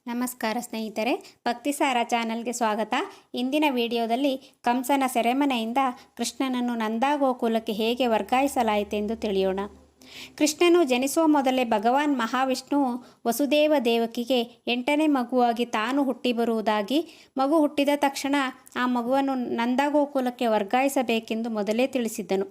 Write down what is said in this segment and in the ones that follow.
ನಮಸ್ಕಾರ ಸ್ನೇಹಿತರೆ, ಭಕ್ತಿಸಾರ ಚಾನಲ್ಗೆ ಸ್ವಾಗತ. ಇಂದಿನ ವಿಡಿಯೋದಲ್ಲಿ ಕಂಸನ ಸೆರೆಮನೆಯಿಂದ ಕೃಷ್ಣನನ್ನು ನಂದಗೋಕುಲಕ್ಕೆ ಹೇಗೆ ವರ್ಗಾಯಿಸಲಾಯಿತೆಂದು ತಿಳಿಯೋಣ. ಕೃಷ್ಣನು ಜನಿಸುವ ಮೊದಲೇ ಭಗವಾನ್ ಮಹಾವಿಷ್ಣು ವಸುದೇವ ದೇವಕಿಗೆ 8ನೇ ಮಗುವಾಗಿ ತಾನು ಹುಟ್ಟಿ ಬರುವುದಾಗಿ, ಮಗು ಹುಟ್ಟಿದ ತಕ್ಷಣ ಆ ಮಗುವನ್ನು ನಂದಗೋಕುಲಕ್ಕೆ ವರ್ಗಾಯಿಸಬೇಕೆಂದು ಮೊದಲೇ ತಿಳಿಸಿದ್ದನು.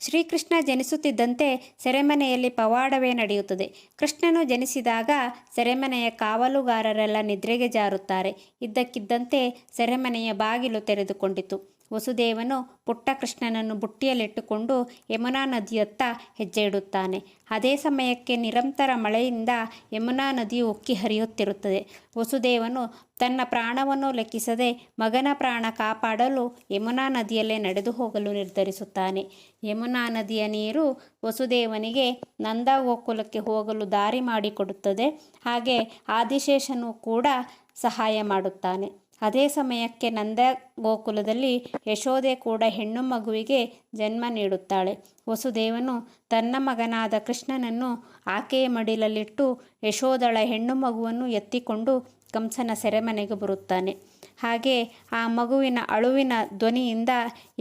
ಶ್ರೀಕೃಷ್ಣ ಜನಿಸುತ್ತಿದ್ದಂತೆ ಸೆರೆಮನೆಯಲ್ಲಿ ಪವಾಡವೇ ನಡೆಯುತ್ತದೆ. ಕೃಷ್ಣನು ಜನಿಸಿದಾಗ ಸೆರೆಮನೆಯ ಕಾವಲುಗಾರರೆಲ್ಲ ನಿದ್ರೆಗೆ ಜಾರುತ್ತಾರೆ. ಇದ್ದಕ್ಕಿದ್ದಂತೆ ಸೆರೆಮನೆಯ ಬಾಗಿಲು ತೆರೆದುಕೊಂಡಿತು. ವಸುದೇವನು ಪುಟ್ಟ ಕೃಷ್ಣನನ್ನು ಬುಟ್ಟಿಯಲ್ಲಿಟ್ಟುಕೊಂಡು ಯಮುನಾ ನದಿಯತ್ತ ಹೆಜ್ಜೆ ಇಡುತ್ತಾನೆ. ಅದೇ ಸಮಯಕ್ಕೆ ನಿರಂತರ ಮಳೆಯಿಂದ ಯಮುನಾ ನದಿಯು ಉಕ್ಕಿ ಹರಿಯುತ್ತಿರುತ್ತದೆ. ವಸುದೇವನು ತನ್ನ ಪ್ರಾಣವನ್ನು ಲೆಕ್ಕಿಸದೆ ಮಗನ ಪ್ರಾಣ ಕಾಪಾಡಲು ಯಮುನಾ ನದಿಯಲ್ಲೇ ನಡೆದು ಹೋಗಲು ನಿರ್ಧರಿಸುತ್ತಾನೆ. ಯಮುನಾ ನದಿಯ ನೀರು ವಸುದೇವನಿಗೆ ನಂದಗೋಕುಲಕ್ಕೆ ಹೋಗಲು ದಾರಿ ಮಾಡಿಕೊಡುತ್ತದೆ. ಹಾಗೆ ಆದಿಶೇಷನು ಕೂಡ ಸಹಾಯ ಮಾಡುತ್ತಾನೆ. ಅದೇ ಸಮಯಕ್ಕೆ ನಂದಗೋಕುಲದಲ್ಲಿ ಯಶೋದೆ ಕೂಡ ಹೆಣ್ಣು ಮಗುವಿಗೆ ಜನ್ಮ ನೀಡುತ್ತಾಳೆ. ವಸುದೇವನು ತನ್ನ ಮಗನಾದ ಕೃಷ್ಣನನ್ನು ಆಕೆಯ ಮಡಿಲಲ್ಲಿಟ್ಟು ಯಶೋದಳ ಹೆಣ್ಣು ಮಗುವನ್ನು ಎತ್ತಿಕೊಂಡು ಕಂಸನ ಸೆರೆಮನೆಗೆ ಬರುತ್ತಾನೆ. ಹಾಗೆ ಆ ಮಗುವಿನ ಅಳುವಿನ ಧ್ವನಿಯಿಂದ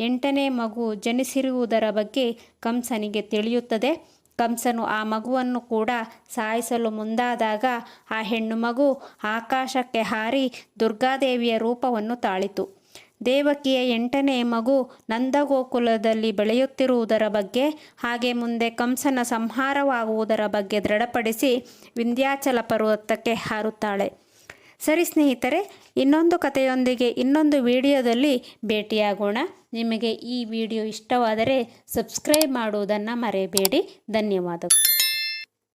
8ನೇ ಮಗು ಜನಿಸಿರುವುದರ ಬಗ್ಗೆ ಕಂಸನಿಗೆ ತಿಳಿಯುತ್ತದೆ. ಕಂಸನು ಆ ಮಗುವನ್ನು ಕೂಡ ಸಾಯಿಸಲು ಮುಂದಾದಾಗ ಆ ಹೆಣ್ಣು ಮಗು ಆಕಾಶಕ್ಕೆ ಹಾರಿ ದುರ್ಗಾದೇವಿಯ ರೂಪವನ್ನು ತಾಳಿತು. ದೇವಕಿಯ 8ನೇ ಮಗು ನಂದಗೋಕುಲದಲ್ಲಿ ಬೆಳೆಯುತ್ತಿರುವುದರ ಬಗ್ಗೆ, ಹಾಗೆ ಮುಂದೆ ಕಂಸನ ಸಂಹಾರವಾಗುವುದರ ಬಗ್ಗೆ ದೃಢಪಡಿಸಿ ವಿಂಧ್ಯಾಚಲ ಪರ್ವತಕ್ಕೆ ಹಾರುತ್ತಾಳೆ. ಸರಿ ಸ್ನೇಹಿತರೆ, ಇನ್ನೊಂದು ಕಥೆಯೊಂದಿಗೆ ಇನ್ನೊಂದು ವಿಡಿಯೋದಲ್ಲಿ ಭೇಟಿಯಾಗೋಣ. ನಿಮಗೆ ಈ ವಿಡಿಯೋ ಇಷ್ಟವಾದರೆ ಸಬ್ಸ್ಕ್ರೈಬ್ ಮಾಡುವುದನ್ನು ಮರೆಯಬೇಡಿ. ಧನ್ಯವಾದಗಳು.